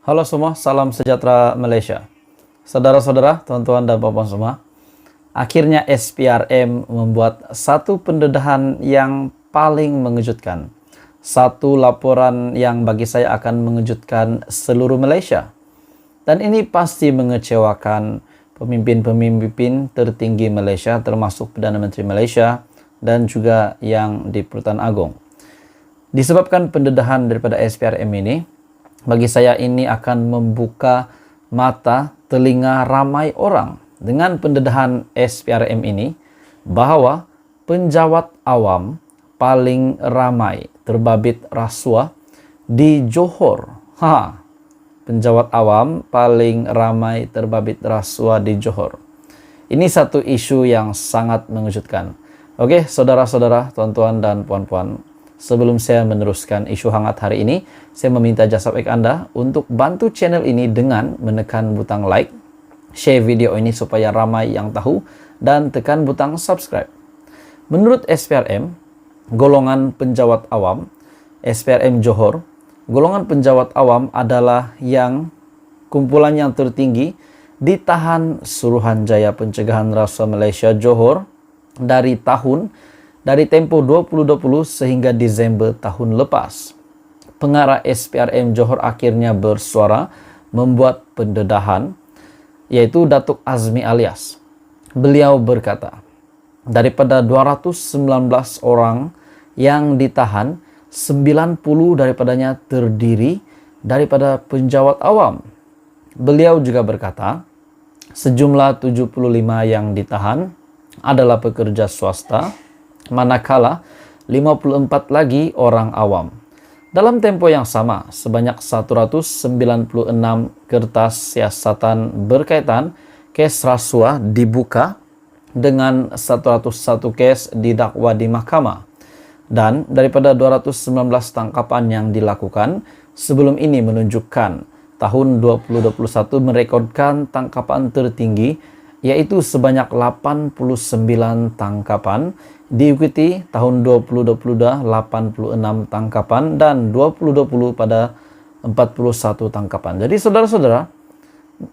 Halo semua, salam sejahtera Malaysia. Saudara-saudara, tuan-tuan dan puan-puan semua, akhirnya SPRM membuat satu pendedahan yang paling mengejutkan. Satu laporan yang bagi saya akan mengejutkan seluruh Malaysia. Dan ini pasti mengecewakan pemimpin-pemimpin tertinggi Malaysia, termasuk Perdana Menteri Malaysia dan juga yang di Pertuan Agong. Disebabkan pendedahan daripada SPRM ini, bagi saya ini akan membuka mata, telinga ramai orang dengan pendedahan SPRM ini bahawa penjawat awam paling ramai terbabit rasuah di Johor. Penjawat awam paling ramai terbabit rasuah di Johor. Ini satu isu yang sangat mengejutkan. Oke, saudara-saudara, tuan-tuan dan puan-puan, sebelum saya meneruskan isu hangat hari ini, saya meminta jasa baik Anda untuk bantu channel ini dengan menekan butang like, share video ini supaya ramai yang tahu, dan tekan butang subscribe. Menurut SPRM, golongan penjawat awam, SPRM Johor, golongan penjawat awam adalah yang kumpulan yang tertinggi ditahan Suruhanjaya Pencegahan Rasuah Malaysia Johor dari tempoh 2020 sehingga Disember tahun lepas. Pengarah SPRM Johor akhirnya bersuara membuat pendedahan, yaitu Datuk Azmi Alias. Beliau berkata, daripada 219 orang yang ditahan, 90 daripadanya terdiri daripada penjawat awam. Beliau juga berkata, sejumlah 75 yang ditahan adalah pekerja swasta, manakala 54 lagi orang awam. Dalam tempo yang sama, sebanyak 196 kertas siasatan berkaitan kes rasuah dibuka dengan 101 kes didakwa di mahkamah. Dan daripada 219 tangkapan yang dilakukan, sebelum ini menunjukkan tahun 2021 merekodkan tangkapan tertinggi, yaitu sebanyak 89 tangkapan, diikuti tahun 2022 86 tangkapan dan 2020 pada 41 tangkapan. Jadi saudara-saudara,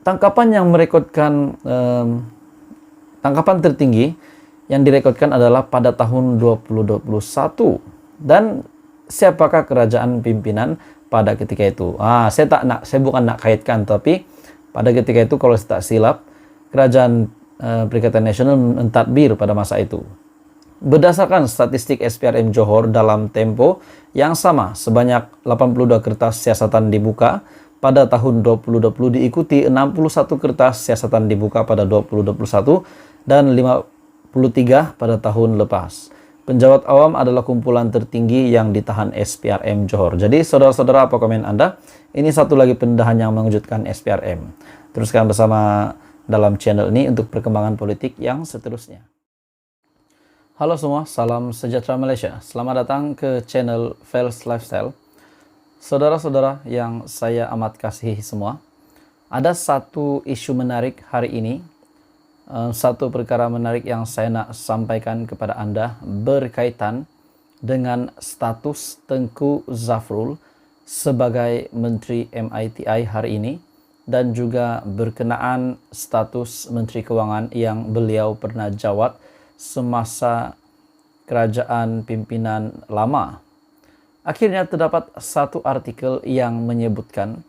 tangkapan yang merekodkan tangkapan tertinggi yang direkodkan adalah pada tahun 2021. Dan siapakah kerajaan pimpinan pada ketika itu? Saya bukan nak kaitkan, tapi pada ketika itu kalau saya tak silap, kerajaan Perikatan Nasional mentadbir pada masa itu. Berdasarkan statistik SPRM Johor dalam tempo yang sama, sebanyak 82 kertas siasatan dibuka pada tahun 2020 diikuti 61 kertas siasatan dibuka pada 2021 dan 53 pada tahun lepas. Penjawat awam adalah kumpulan tertinggi yang ditahan SPRM Johor. Jadi saudara-saudara, apa komen Anda? Ini satu lagi pendedahan yang mengejutkan SPRM. Teruskan bersama dalam channel ini untuk perkembangan politik yang seterusnya. Halo semua, salam sejahtera Malaysia. Selamat datang ke channel Fels Lifestyle. Saudara-saudara yang saya amat kasihi semua, ada satu isu menarik hari ini, satu perkara menarik yang saya nak sampaikan kepada Anda berkaitan dengan status Tengku Zafrul sebagai Menteri MITI hari ini, dan juga berkenaan status Menteri Kewangan yang beliau pernah jawat semasa kerajaan pimpinan lama. Akhirnya terdapat satu artikel yang menyebutkan,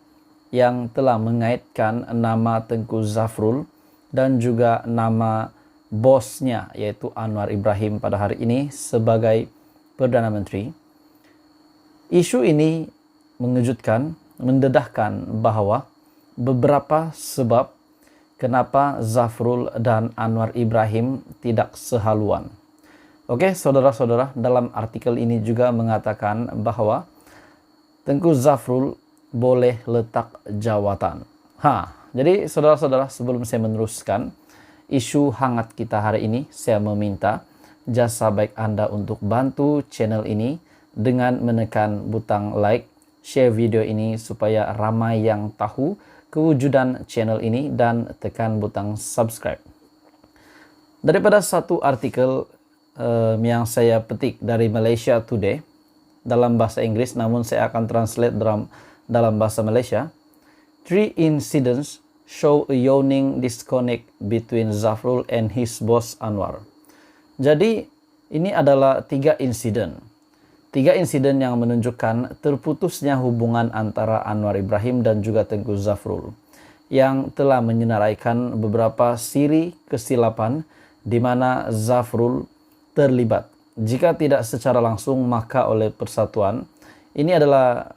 yang telah mengaitkan nama Tengku Zafrul dan juga nama bosnya, yaitu Anwar Ibrahim pada hari ini sebagai Perdana Menteri. Isu ini mengejutkan, mendedahkan bahawa beberapa sebab kenapa Zafrul dan Anwar Ibrahim tidak sehaluan. Oke, saudara-saudara, dalam artikel ini juga mengatakan bahawa Tengku Zafrul boleh letak jawatan. Jadi saudara-saudara, sebelum saya meneruskan isu hangat kita hari ini, saya meminta jasa baik Anda untuk bantu channel ini dengan menekan butang like, share video ini supaya ramai yang tahu kewujudan channel ini, dan tekan butang subscribe. Daripada satu artikel yang saya petik dari Malaysia Today dalam bahasa Inggris, namun saya akan translate dalam bahasa Malaysia. Three incidents show a yawning disconnect between Zafrul and his boss Anwar. Jadi ini adalah tiga insiden. Tiga insiden yang menunjukkan terputusnya hubungan antara Anwar Ibrahim dan juga Tengku Zafrul, yang telah menyenaraikan beberapa siri kesilapan di mana Zafrul terlibat. Jika tidak secara langsung, maka oleh persatuan. Ini adalah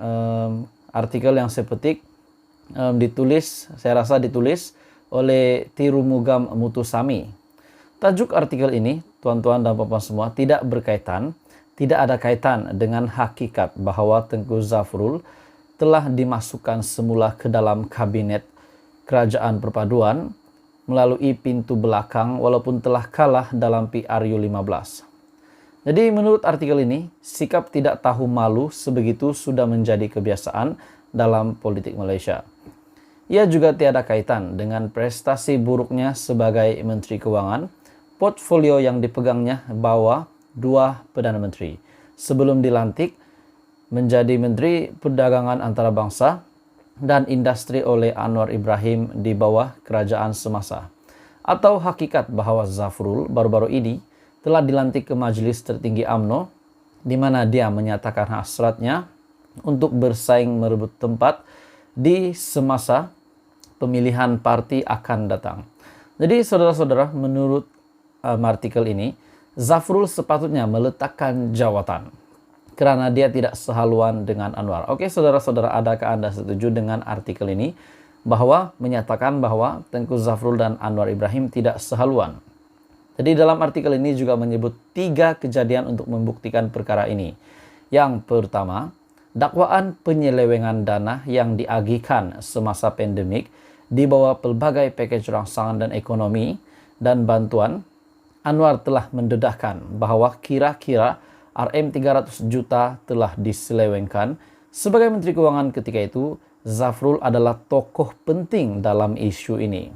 artikel yang saya petik, saya rasa ditulis oleh Tirumugam Mutusami. Tajuk artikel ini, tuan-tuan dan puan-puan semua, tidak ada kaitan dengan hakikat bahwa Tengku Zafrul telah dimasukkan semula ke dalam kabinet Kerajaan Perpaduan melalui pintu belakang walaupun telah kalah dalam PRU 15. Jadi menurut artikel ini, sikap tidak tahu malu sebegitu sudah menjadi kebiasaan dalam politik Malaysia. Ia juga tiada kaitan dengan prestasi buruknya sebagai Menteri Keuangan, portfolio yang dipegangnya bawah 2 Perdana Menteri sebelum dilantik menjadi Menteri Perdagangan Antarabangsa dan Industri oleh Anwar Ibrahim di bawah kerajaan semasa. Atau hakikat bahwa Zafrul baru-baru ini telah dilantik ke Majlis Tertinggi UMNO, di mana dia menyatakan hasratnya untuk bersaing merebut tempat di semasa pemilihan parti akan datang. Jadi saudara-saudara, menurut artikel ini, Zafrul sepatutnya meletakkan jawatan karena dia tidak sehaluan dengan Anwar. Oke, saudara-saudara, adakah Anda setuju dengan artikel ini bahwa menyatakan bahwa Tengku Zafrul dan Anwar Ibrahim tidak sehaluan? Jadi dalam artikel ini juga menyebut 3 kejadian untuk membuktikan perkara ini. Yang pertama, dakwaan penyelewengan dana yang diagihkan semasa pandemik di bawah pelbagai package rangsangan dan ekonomi dan bantuan. Anwar telah mendedahkan bahwa kira-kira RM300 juta telah diselewengkan. Sebagai Menteri Keuangan ketika itu, Zafrul adalah tokoh penting dalam isu ini.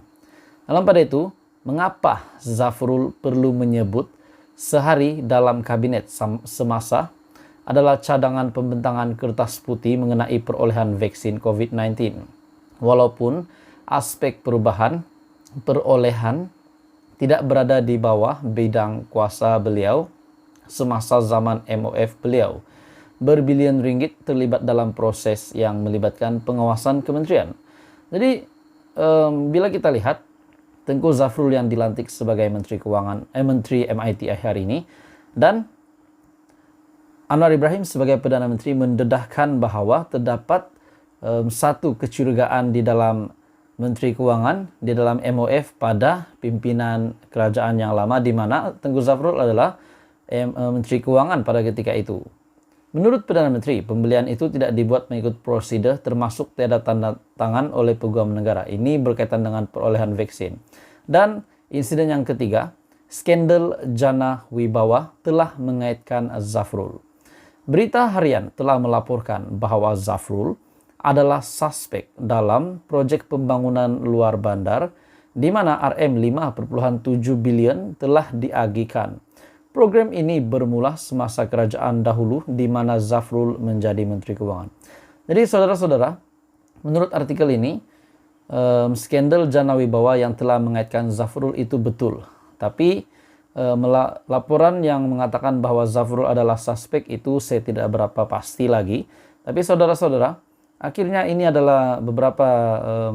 Dalam pada itu, mengapa Zafrul perlu menyebut sehari dalam kabinet semasa adalah cadangan pembentangan kertas putih mengenai perolehan vaksin COVID-19. Walaupun aspek perolehan tidak berada di bawah bidang kuasa beliau semasa zaman MOF beliau. Berbilion ringgit terlibat dalam proses yang melibatkan pengawasan kementerian. Jadi bila kita lihat Tengku Zafrul yang dilantik sebagai Menteri Keuangan, Menteri MIT hari ini, dan Anwar Ibrahim sebagai Perdana Menteri mendedahkan bahwa terdapat satu kecurigaan di dalam Menteri Keuangan, di dalam MOF pada pimpinan kerajaan yang lama, di mana Tengku Zafrul adalah Menteri Keuangan pada ketika itu. Menurut Perdana Menteri, pembelian itu tidak dibuat mengikut prosedur termasuk tiada tanda tangan oleh peguam negara. Ini berkaitan dengan perolehan vaksin. Dan insiden yang ketiga, skandal Jana Wibawa telah mengaitkan Zafrul. Berita harian telah melaporkan bahwa Zafrul adalah suspek dalam proyek pembangunan luar bandar di mana RM5.7 bilion telah diagihkan. Program ini bermula semasa kerajaan dahulu di mana Zafrul menjadi Menteri Keuangan. Jadi saudara-saudara, menurut artikel ini, skandal Jana Wibawa yang telah mengaitkan Zafrul itu betul. Tapi laporan yang mengatakan bahwa Zafrul adalah suspek itu saya tidak berapa pasti lagi. Tapi saudara-saudara, akhirnya ini adalah beberapa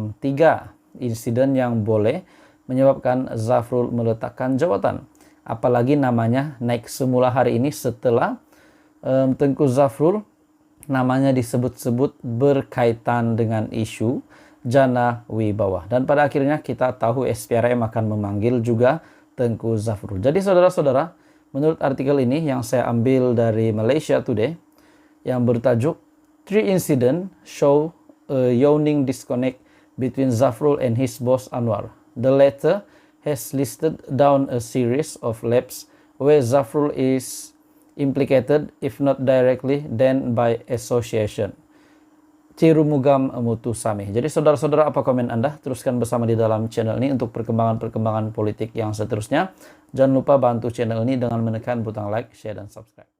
3 insiden yang boleh menyebabkan Zafrul meletakkan jawatan. Apalagi namanya naik semula hari ini setelah Tengku Zafrul namanya disebut-sebut berkaitan dengan isu Jana Wibawa. Dan pada akhirnya kita tahu SPRM akan memanggil juga Tengku Zafrul. Jadi saudara-saudara, menurut artikel ini yang saya ambil dari Malaysia Today yang bertajuk 3 incidents show a yawning disconnect between Zafrul and his boss Anwar. The latter has listed down a series of lapses where Zafrul is implicated, if not directly, then by association. Tirumugam Mutusami. Jadi saudara-saudara, apa komen Anda? Teruskan bersama di dalam channel ini untuk perkembangan-perkembangan politik yang seterusnya. Jangan lupa bantu channel ini dengan menekan butang like, share, dan subscribe.